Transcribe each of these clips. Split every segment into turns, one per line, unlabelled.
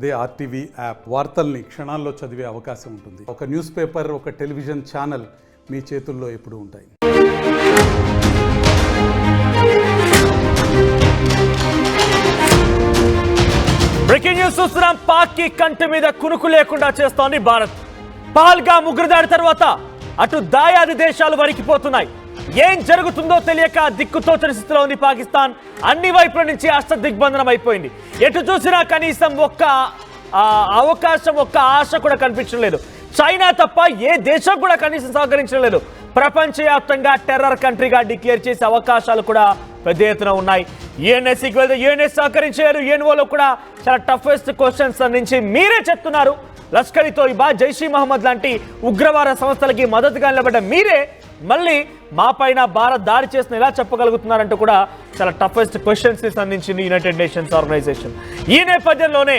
అదే RTV app వార్తల్ని క్షణాల్లో చదివే అవకాశం ఉంటుంది. ఒక న్యూస్ పేపర్, ఒక టెలివిజన్ ఛానల్ మీ చేతుల్లో ఎప్పుడూ ఉంటాయి.
బ్రేకింగ్ న్యూస్ చూస్తున్నాం. పాక్ కి కంటి మీద కునుకు లేకుండా చేస్తోంది భారత్. పహల్గామ్ ఉగ్రదాడి తర్వాత అటు దాయాది దేశాలు వణికిపోతున్నాయి. ఏం జరుగుతుందో తెలియక దిక్కుతోచని స్థితిలో ఉంది పాకిస్తాన్. అన్ని వైపుల నుంచి అష్టదిగ్బంధనం అయిపోయింది. ఎటు చూసినా కనీసం ఒక్క అవకాశం, ఒక్క ఆశ కూడా కనిపించడం లేదు. చైనా తప్ప ఏ దేశం కూడా కనీసం సహకరించడం లేదు. ప్రపంచవ్యాప్తంగా టెర్రర్ కంట్రీగా డిక్లేర్ చేసే అవకాశాలు కూడా పెద్ద ఎత్తున ఉన్నాయి. యుఎన్ఎస్సికి వెళ్తే యుఎన్ఎస్ సహకరించారు. యుఎన్ఓలో కూడా చాలా టఫెస్ట్ క్వశ్చన్స్ అందించి మీరే చెప్తున్నారు లష్కర్ ఈ తోయిబా, జైష్ ఈ మహమ్మద్ లాంటి ఉగ్రవాద సంస్థలకి మద్దతుగా నిలబడ్డ మీరే మళ్ళీ మా పైన భారత్ దాడి చేసిన ఎలా చెప్పగలుగుతున్నారంటూ కూడా చాలా టఫెస్ట్ క్వశ్చన్స్ సంధించింది యునైటెడ్ నేషన్స్ ఆర్గనైజేషన్. ఈ నేపథ్యంలోనే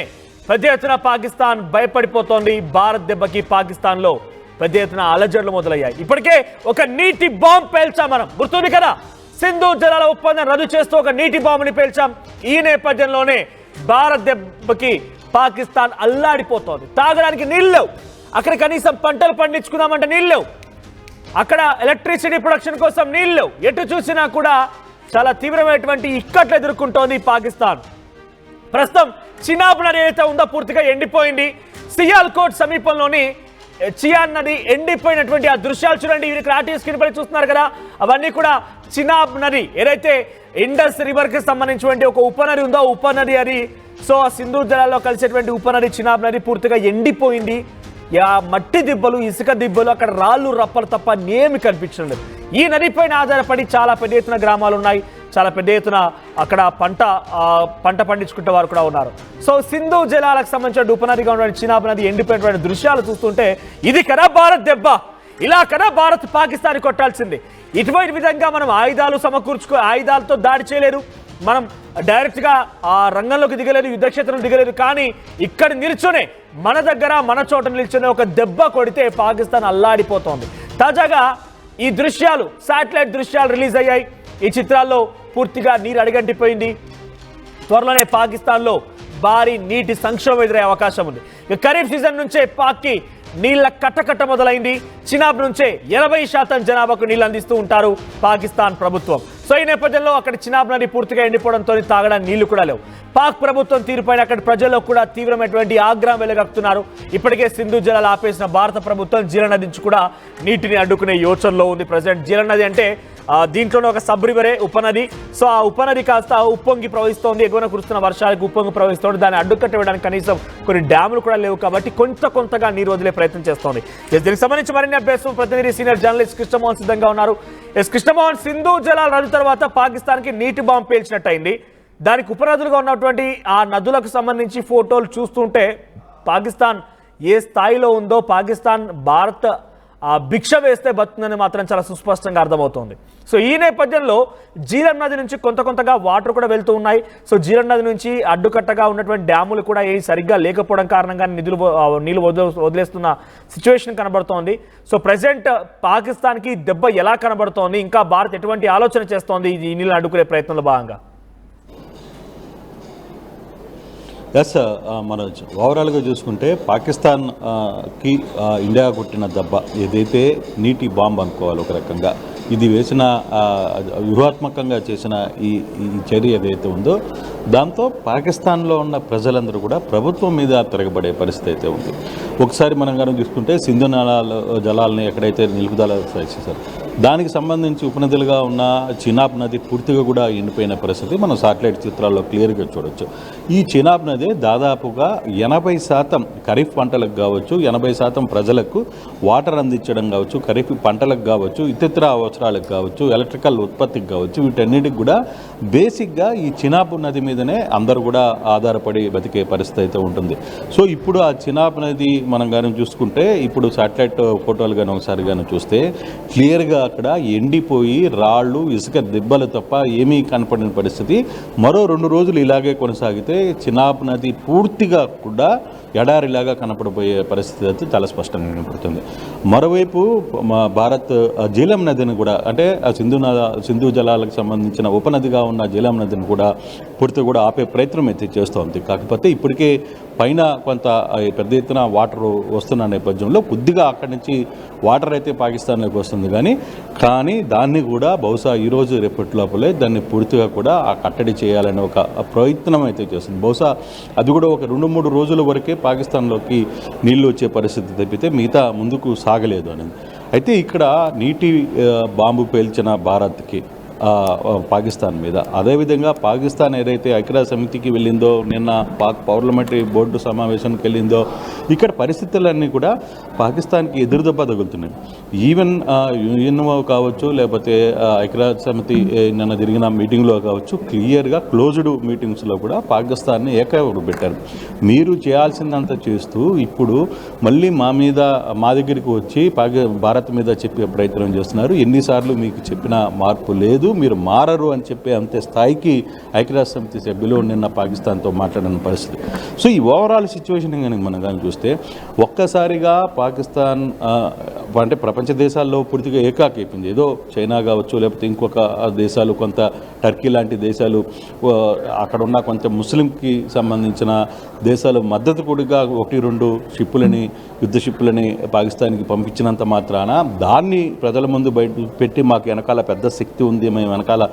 పెద్ద ఎత్తున పాకిస్తాన్ భయపడిపోతోంది. భారత్ దెబ్బకి పాకిస్తాన్లో పెద్ద ఎత్తున అలజడులు మొదలయ్యాయి. ఇప్పటికే ఒక నీటి బాంబ్ పేల్చాం మనం, గుర్తుంది కదా. సింధు జలాల ఒప్పందం రద్దు చేస్తూ ఒక నీటి బాంబుని పేల్చాం. ఈ నేపథ్యంలోనే భారత్ దెబ్బకి పాకిస్తాన్ అల్లాడిపోతోంది. తాగడానికి నీళ్ళు లేవు, అక్కడ కనీసం పంటలు పండించుకుందామంటే నీళ్ళు లేవు, అక్కడ ఎలక్ట్రిసిటీ ప్రొడక్షన్ కోసం నీళ్ళు లేవు. ఎటు చూసినా కూడా చాలా తీవ్రమైనటువంటి ఇక్కట్లు ఎదుర్కొంటోంది పాకిస్తాన్. ప్రస్తుతం చినాబ్ నది ఏదైతే ఉందో పూర్తిగా ఎండిపోయింది. సియాల్కోట్ సమీపంలోని చియాన్ నది ఎండిపోయినటువంటి ఆ దృశ్యాలు చూడండి. ఇక్కడ ఆర్టీవీ స్క్రీన్ పై చూస్తున్నారు కదా, అవన్నీ కూడా చినాబ్ నది ఏదైతే ఇండస్ రివర్ కి సంబంధించినటువంటి ఒక ఉపనది ఉందో ఉపనది అది. సో ఆ సింధు జలాల్లో కలిసేటువంటి ఉపనది చినాబ్ నది పూర్తిగా ఎండిపోయింది. మట్టి దిబ్బలు, ఇసుక దిబ్బలు, అక్కడ రాళ్ళు రప్పలు తప్ప ఏమి కనిపించడం లేదు. ఈ నదిపైన ఆధారపడి చాలా పెద్ద ఎత్తున గ్రామాలు ఉన్నాయి. చాలా పెద్ద ఎత్తున అక్కడ పంట పండించుకుంటే వారు కూడా ఉన్నారు. సో సింధు జలాలకు సంబంధించిన ఉపనదిగా ఉన్నటువంటి చినాబ్ నది ఎండిపోయినటువంటి దృశ్యాలు చూస్తుంటే ఇది కదా భారత్ దెబ్బ, ఇలా కదా భారత్ పాకిస్తాన్ కొట్టాల్సింది. ఇటువంటి విధంగా మనం ఆయుధాలతో దాడి చేయలేరు, మనం డైరెక్ట్గా ఆ రంగంలోకి దిగలేదు, యుద్ధక్షేత్రం దిగలేదు. కానీ ఇక్కడ నిల్చునే మన దగ్గర మన చోట నిల్చునే ఒక దెబ్బ కొడితే పాకిస్తాన్ అల్లాడిపోతోంది. తాజాగా ఈ దృశ్యాలు, శాటిలైట్ దృశ్యాలు రిలీజ్ అయ్యాయి. ఈ చిత్రాల్లో పూర్తిగా నీరు అడిగంటిపోయింది. త్వరలోనే పాకిస్తాన్లో భారీ నీటి సంక్షోభం ఎదురయ్యే అవకాశం ఉంది. ఖరీఫ్ సీజన్ నుంచే పాక్కి నీళ్ల కట్టకట్ట మొదలైంది. చినాబ్ నుంచే 80% జనాభాకు నీళ్లు అందిస్తూ ఉంటారు పాకిస్తాన్ ప్రభుత్వం. సో ఈ నేపథ్యంలో అక్కడ చినాబ్ నది పూర్తిగా ఎండిపోవడంతో తాగడానికి నీళ్లు కూడా లేవు. పాక్ ప్రభుత్వం తీరుపైన అక్కడ ప్రజల్లో కూడా తీవ్రమైనటువంటి ఆగ్రహం వెలుగక్కుతున్నారు. ఇప్పటికే సింధు జలాలు ఆపేసిన భారత ప్రభుత్వం జీలన్ నది నుంచి కూడా నీటిని అడ్డుకునే యోచనలో ఉంది. ప్రజెంట్ జీలన్ నది అంటే దీంట్లోనే ఒక సబ్ రివరే ఉపనది. సో ఆ ఉపనది కాస్త ఉప్పొంగి ప్రవహిస్తోంది. ఎగువన కురుస్తున్న వర్షాలకు ఉప్పొంగి ప్రవహిస్తోంది. దాన్ని అడ్డుకట్టడానికి కనీసం కొన్ని డ్యాములు కూడా లేవు కాబట్టి కొంతగా నీరు వదిలే ప్రయత్నం చేస్తోంది. దీనికి సంబంధించి మరిన్ని అభ్యాసం ప్రతినిధి సీనియర్ జర్నలిస్ట్ కృష్ణమోహన్ సిద్ధంగా ఉన్నారు. కృష్ణమోహన్, సింధు జలాల రద్దు తర్వాత పాకిస్తాన్కి నీటి బాంబు పేల్చినట్టయింది. దానికి ఉపనదులుగా ఉన్నటువంటి ఆ నదులకు సంబంధించి ఫోటోలు చూస్తుంటే పాకిస్తాన్ ఏ స్థాయిలో ఉందో, పాకిస్తాన్ భారత్ భిక్ష వేస్తే బతుందని మాత్రం చాలా సుస్పష్టంగా అర్థమవుతోంది. సో ఈ నేపథ్యంలో జీలన్ నది నుంచి కొంతగా వాటర్ కూడా వెళ్తూ ఉన్నాయి. సో జీలన్ నది నుంచి అడ్డుకట్టగా ఉన్నటువంటి డ్యాములు కూడా ఏ సరిగ్గా లేకపోవడం కారణంగా నీళ్లు వదిలేస్తున్న సిచ్యువేషన్ కనబడుతోంది. సో ప్రెసెంట్ పాకిస్తాన్కి దెబ్బ ఎలా కనబడుతోంది, ఇంకా భారత్ ఎటువంటి ఆలోచన చేస్తోంది ఈ నీళ్ళని అడ్డుకునే ప్రయత్నంలో భాగంగా?
ఎస్ మనోజ్, ఓవరాల్గా చూసుకుంటే పాకిస్తాన్కి ఇండియా కొట్టిన దెబ్బ ఏదైతే నీటి బాంబు అనుకోవాలి ఒక రకంగా, ఇది వేసిన వ్యూహాత్మకంగా చేసిన ఈ చర్య ఏదైతే ఉందో దాంతో పాకిస్తాన్లో ఉన్న ప్రజలందరూ కూడా ప్రభుత్వం మీద తిరగబడే పరిస్థితి అయితే ఉంది. ఒకసారి మనం కనుక చూసుకుంటే సింధు జలాలని ఎక్కడైతే నిలుపుదల చేశారు దానికి సంబంధించి ఉపనదులుగా ఉన్న చినాబ్ నది పూర్తిగా కూడా ఎండిపోయిన పరిస్థితి మనం సాటిలైట్ చిత్రాల్లో క్లియర్గా చూడొచ్చు. ఈ చినాబ్ నది దాదాపుగా 80% ఖరీఫ్ పంటలకు కావచ్చు, 80% ప్రజలకు వాటర్ అందించడం కావచ్చు, ఖరీఫ్ పంటలకు కావచ్చు, ఇతర అవసరాలకు కావచ్చు, ఎలక్ట్రికల్ ఉత్పత్తికి కావచ్చు, వీటన్నిటికి కూడా బేసిక్గా ఈ చినాబ్ నది మీదనే అందరూ కూడా ఆధారపడి బతికే పరిస్థితి అయితే ఉంటుంది. సో ఇప్పుడు ఆ చినాబ్ నది మనం కానీ చూసుకుంటే ఇప్పుడు సాటిలైట్ ఫోటోలు కానీ ఒకసారి కానీ చూస్తే క్లియర్గా అక్కడ ఎండిపోయి రాళ్ళు, ఇసుక దిబ్బలు తప్ప ఏమీ కనపడిన పరిస్థితి. మరో 2 రోజులు ఇలాగే కొనసాగితే చినాబ్ నది పూర్తిగా కూడా ఎడారిలాగా కనపడబోయే పరిస్థితి అయితే చాలా స్పష్టంగా కనపడుతుంది. మరోవైపు భారత్ జీలం నదిని కూడా, అంటే ఆ సింధు జలాలకు సంబంధించిన ఉపనదిగా ఉన్న జీలం నదిని కూడా పూర్తిగా కూడా ఆపే ప్రయత్నం అయితే చేస్తోంది. కాకపోతే ఇప్పటికే పైన కొంత పెద్ద ఎత్తున వాటర్ వస్తున్న నేపథ్యంలో కొద్దిగా అక్కడి నుంచి వాటర్ అయితే పాకిస్తాన్లోకి వస్తుంది కానీ దాన్ని కూడా బహుశా ఈరోజు రేపటి లోపలే దాన్ని పూర్తిగా కూడా ఆ కట్టడి చేయాలనే ఒక ప్రయత్నం అయితే చేస్తుంది. బహుశా అది కూడా ఒక 2-3 రోజుల వరకే పాకిస్తాన్లోకి నీళ్లు వచ్చే పరిస్థితి తప్పితే మిగతా ముందుకు సాగలేదు అనేది. అయితే ఇక్కడ నీటి బాంబు పేల్చిన భారత్కి పాకిస్తాన్ మీద, అదేవిధంగా పాకిస్తాన్ ఏదైతే ఐక్యరాజ్య సమితికి వెళ్ళిందో, నిన్న పార్లమెంటరీ బోర్డు సమావేశానికి వెళ్ళిందో, ఇక్కడ పరిస్థితులన్నీ కూడా పాకిస్తాన్కి ఎదురుదెబ్బ తగులుతున్నాయి. ఈవెన్ యుఎన్ఓ కావచ్చు, లేకపోతే ఐక్యరాజ్య సమితి నిన్న జరిగిన మీటింగ్లో కావచ్చు, క్లియర్గా క్లోజ్డ్ మీటింగ్స్లో కూడా పాకిస్తాన్ని ఏకవరు పెట్టారు. మీరు చేయాల్సిందంతా చేస్తూ ఇప్పుడు మళ్ళీ మా దగ్గరికి వచ్చి భారత్ మీద చెప్పే ప్రయత్నం చేస్తున్నారు. ఎన్నిసార్లు మీకు చెప్పిన మార్పు లేదు, మీరు మారరు అని చెప్పే అంతే స్థాయికి ఐక్యరాజ్య సమితి సభ్యులు నిన్న పాకిస్తాన్తో మాట్లాడిన పరిస్థితి. సో ఈ ఓవరాల్ సిచ్యువేషన్ కనుక మనం కానీ చూస్తే ఒక్కసారిగా పాకిస్తాన్ అంటే ప్రపంచ దేశాల్లో పూర్తిగా ఏకాకైపోయింది. ఏదో చైనా కావచ్చు, లేకపోతే ఇంకొక దేశాలు, కొంత టర్కీ లాంటి దేశాలు, అక్కడ ఉన్న కొంత ముస్లింకి సంబంధించిన దేశాలు మద్దతు కూడిగా 1-2 షిప్పులని, యుద్ధ షిప్పులని పాకిస్తాన్కి పంపించినంత మాత్రాన దాన్ని ప్రజల ముందు బయట పెట్టి మాకు వెనకాల పెద్ద శక్తి ఉంది, మేము వెనకాల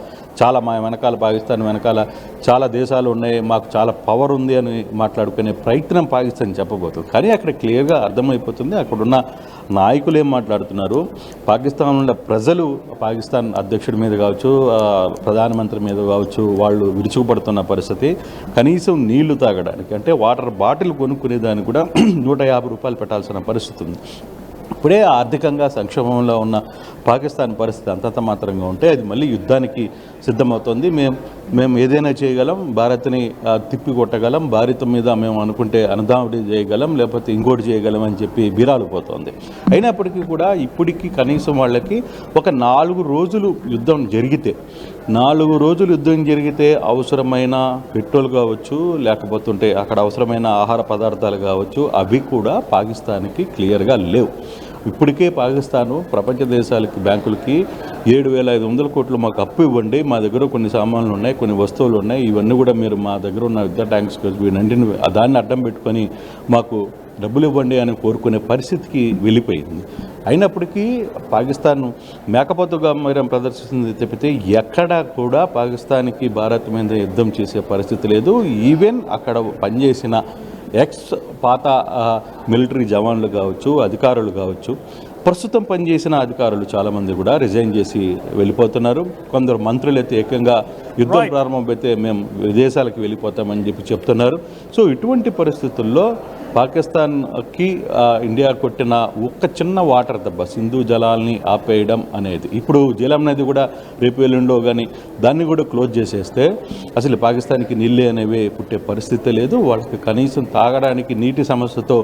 మా వెనకాల పాకిస్తాన్ వెనకాల చాలా దేశాలు ఉన్నాయి, మాకు చాలా పవర్ ఉంది అని మాట్లాడుకునే ప్రయత్నం పాకిస్తాన్ చెప్పబోతుంది. కానీ అక్కడ క్లియర్గా అర్థమైపోతుంది అక్కడున్న నాయకులు ఏం మాట్లాడుతున్నారు. పాకిస్తాన్లో ప్రజలు పాకిస్తాన్ అధ్యక్షుడి మీద కావచ్చు, ప్రధానమంత్రి మీద కావచ్చు, వాళ్ళు విరుచుకుపడుతున్న పరిస్థితి. కనీసం నీళ్లు తాగడానికి అంటే వాటర్ బాటిల్ కొనుక్కునేదానికి కూడా 150 రూపాయలు పెట్టాల్సిన పరిస్థితి ఉంది. ఇప్పుడే ఆర్థికంగా సంక్షోభంలో ఉన్న పాకిస్తాన్ పరిస్థితి అంతంత మాత్రంగా ఉంటే అది మళ్ళీ యుద్ధానికి సిద్ధమవుతుంది. మేము ఏదైనా చేయగలం, భారత్ని తిప్పి కొట్టగలం, భారత్ మీద మేము అనుకుంటే అనుదాముడి చేయగలం, లేకపోతే ఇంకోటి చేయగలం అని చెప్పి బీరాలు పోతుంది. అయినప్పటికీ కూడా ఇప్పటికీ కనీసం వాళ్ళకి ఒక 4 రోజులు యుద్ధం జరిగితే, 4 రోజులు యుద్ధం జరిగితే అవసరమైన పెట్రోల్ కావచ్చు, లేకపోతుంటే అక్కడ అవసరమైన ఆహార పదార్థాలు కావచ్చు, అవి కూడా పాకిస్తాన్కి క్లియర్గా లేవు. ఇప్పటికే పాకిస్తాను ప్రపంచ దేశాలకి, బ్యాంకులకి 7,500 కోట్లు మాకు అప్పు ఇవ్వండి, మా దగ్గర కొన్ని సామాన్లు ఉన్నాయి, కొన్ని వస్తువులు ఉన్నాయి, ఇవన్నీ కూడా మీరు మా దగ్గర ఉన్న యుద్ధ ట్యాంక్స్ వీటన్నింటిని దాన్ని అడ్డం పెట్టుకొని మాకు డబ్బులు ఇవ్వండి అని కోరుకునే పరిస్థితికి వెళ్ళిపోయింది. అయినప్పటికీ పాకిస్తాన్ మేకపోతుగా మరి ప్రదర్శిస్తుంది తప్పితే ఎక్కడా కూడా పాకిస్తాన్కి భారత్ మీద యుద్ధం చేసే పరిస్థితి లేదు. ఈవెన్ అక్కడ పనిచేసిన పాత మిలిటరీ జవాన్లు కావచ్చు, అధికారులు కావచ్చు, ప్రస్తుతం పనిచేసిన అధికారులు చాలామంది కూడా రిజైన్ చేసి వెళ్ళిపోతున్నారు. కొందరు మంత్రులు అయితే ఏకంగా యుద్ధం ప్రారంభమైతే మేము విదేశాలకు వెళ్ళిపోతామని చెప్పి చెప్తున్నారు. సో ఇటువంటి పరిస్థితుల్లో పాకిస్తాన్కి ఇండియా కొట్టిన ఒక్క చిన్న వాటర్ దెబ్బ, సింధు జలాల్ని ఆపేయడం అనేది, ఇప్పుడు జీలం నది కూడా రేపు ఎల్లుండో కానీ దాన్ని కూడా క్లోజ్ చేసేస్తే అసలు పాకిస్తాన్కి నీళ్ళే అనేవి పుట్టే పరిస్థితి లేదు. వాళ్ళకి కనీసం తాగడానికి నీటి సమస్యతో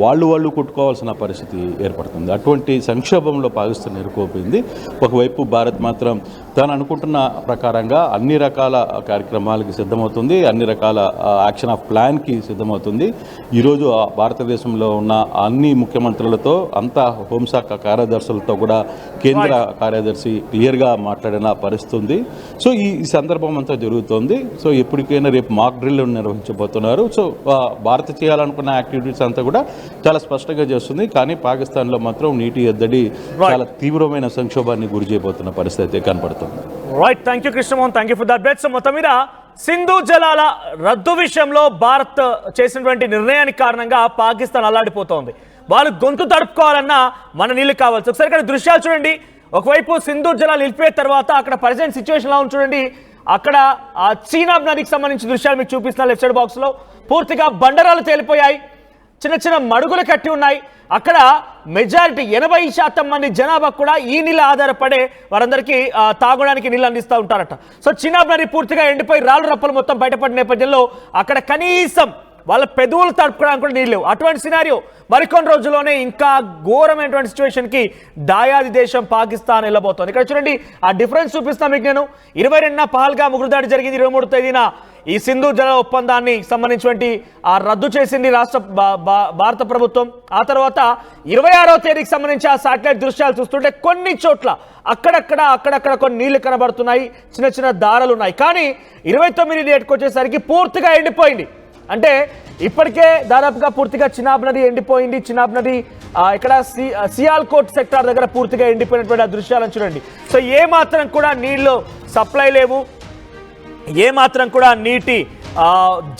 వాళ్ళు కొట్టుకోవాల్సిన పరిస్థితి ఏర్పడుతుంది. అటువంటి సంక్షోభంలో పాకిస్తాన్ ఎరుకోపోయింది. ఒకవైపు భారత్ మాత్రం తాను అనుకుంటున్న ప్రకారంగా అన్ని రకాల కార్యక్రమాలకి సిద్ధమవుతుంది, అన్ని రకాల యాక్షన్ ఆఫ్ ప్లాన్కి సిద్ధమవుతుంది. ఈరోజు భారతదేశంలో ఉన్న అన్ని ముఖ్యమంత్రులతో, అంతా హోంశాఖ కార్యదర్శులతో కూడా కేంద్ర కార్యదర్శి క్లియర్గా మాట్లాడిన పరిస్థితి ఉంది. సో ఈ సందర్భం అంతా జరుగుతోంది. సో ఎప్పటికైనా రేపు మాక్ డ్రిల్ నిర్వహించబోతున్నారు. సో భారత్ చేయాలనుకున్న యాక్టివిటీస్ అంతా కూడా చాలా స్పష్టంగా చేస్తుంది. కానీ పాకిస్తాన్లో మాత్రం నీటి ఎద్దడి చాలా తీవ్రమైన సంక్షోభాన్ని గురి చేయబోతున్న పరిస్థితి కనపడుతుంది.
Right, thank you Krishnamohan, thank you for that bet. So మొత్తం మీద సింధు జలాల రద్దు విషయంలో భారత్ చేసినటువంటి నిర్ణయానికి కారణంగా పాకిస్తాన్ అల్లాడిపోతోంది. వాళ్ళు గొంతు తడుపుకోవాలన్నా మన నీళ్లు కావాల్సి. ఒకసారి ఇక్కడ దృశ్యాలు చూడండి. ఒకవైపు సింధు జలాలు నిలిపిన తర్వాత అక్కడ ప్రజెంట్ సిచ్యువేషన్ ఎలా ఉంది చూడండి. అక్కడ ఆ చీనాబ్ నదికి సంబంధించిన దృశ్యాలు మీకు చూపిస్తున్నా. లెఫ్ట్ సైడ్ బాక్స్ లో పూర్తిగా బండరాలు తేలిపోయాయి, చిన్న చిన్న మడుగులు కట్టి ఉన్నాయి. అక్కడ మెజారిటీ 80% మంది జనాభా కూడా ఈ నీళ్ళు ఆధారపడే వారందరికీ తాగడానికి నీళ్ళు అందిస్తూ ఉంటారట. సో చీనాబ్ నది పూర్తిగా ఎండిపోయి రాళ్ళు రప్పలు మొత్తం బయటపడిన నేపథ్యంలో అక్కడ కనీసం వాళ్ళ పెదవులు తడుపుకోవడానికి కూడా నీళ్ళు లేవు. అటువంటి సినారియో మరికొన్ని రోజుల్లోనే ఇంకా ఘోరమైనటువంటి సిచ్యువేషన్కి దాయాది దేశం పాకిస్తాన్ వెళ్ళబోతోంది. ఇక్కడ చూడండి, ఆ డిఫరెన్స్ చూపిస్తాను మీకు నేను. 22న పహల్గామ్ ఉగ్రదాడి జరిగింది, 23వ తేదీన ఈ సింధు జల ఒప్పందాన్ని సంబంధించినటువంటి ఆ రద్దు చేసింది రాష్ట్ర భారత ప్రభుత్వం. ఆ తర్వాత 26వ తేదీకి సంబంధించి ఆ శాటిలైట్ దృశ్యాలు చూస్తుంటే కొన్ని చోట్ల అక్కడక్కడ కొన్ని నీళ్లు కనబడుతున్నాయి, చిన్న చిన్న దారాలు ఉన్నాయి. కానీ 29 డేట్కి వచ్చేసరికి పూర్తిగా ఎండిపోయింది. అంటే ఇప్పటికే దాదాపుగా పూర్తిగా చినాబ్ నది ఎండిపోయింది. చినాబ్ నది ఇక్కడ సియాల్కోట్ సెక్టార్ దగ్గర పూర్తిగా ఎండిపోయినటువంటి ఆ దృశ్యాలను చూడండి. సో ఏ మాత్రం కూడా నీళ్ళు సప్లై లేవు, ఏ మాత్రం కూడా నీటి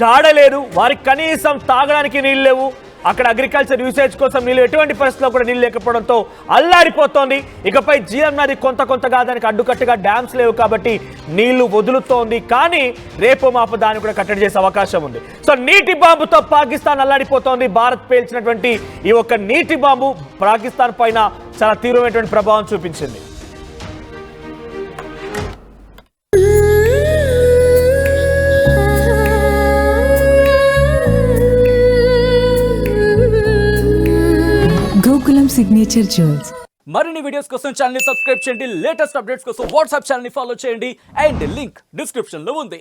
జాడలేదు, వారికి కనీసం తాగడానికి నీళ్ళు లేవు. అక్కడ అగ్రికల్చర్ యూసేజ్ కోసం నీళ్ళు ఎటువంటి పరిస్థితుల్లో కూడా నీళ్ళు లేకపోవడంతో అల్లాడిపోతోంది. ఇకపై జీఎం నది కొంతగా దానికి అడ్డుకట్టుగా డ్యామ్స్ లేవు కాబట్టి నీళ్లు వదులుతోంది. కానీ రేపు మాపు దాన్ని కూడా కట్టడి చేసే అవకాశం ఉంది. సో నీటి బాంబుతో పాకిస్తాన్ అల్లాడిపోతోంది. భారత్ పేల్చినటువంటి ఈ ఒక్క నీటి బాంబు పాకిస్తాన్ పైన చాలా తీవ్రమైనటువంటి ప్రభావం చూపించింది.
Gokulam signature jewels.
మరిన్ని వీడియోస్ కోసం ఛానల్ ని సబ్స్క్రైబ్ చేయండి. లేటెస్ట్ అప్డేట్స్ కోసం వాట్సాప్ ఛానల్ ని ఫాలో చేయండి. అండ్ లింక్ డిస్క్రిప్షన్ లో ఉంది.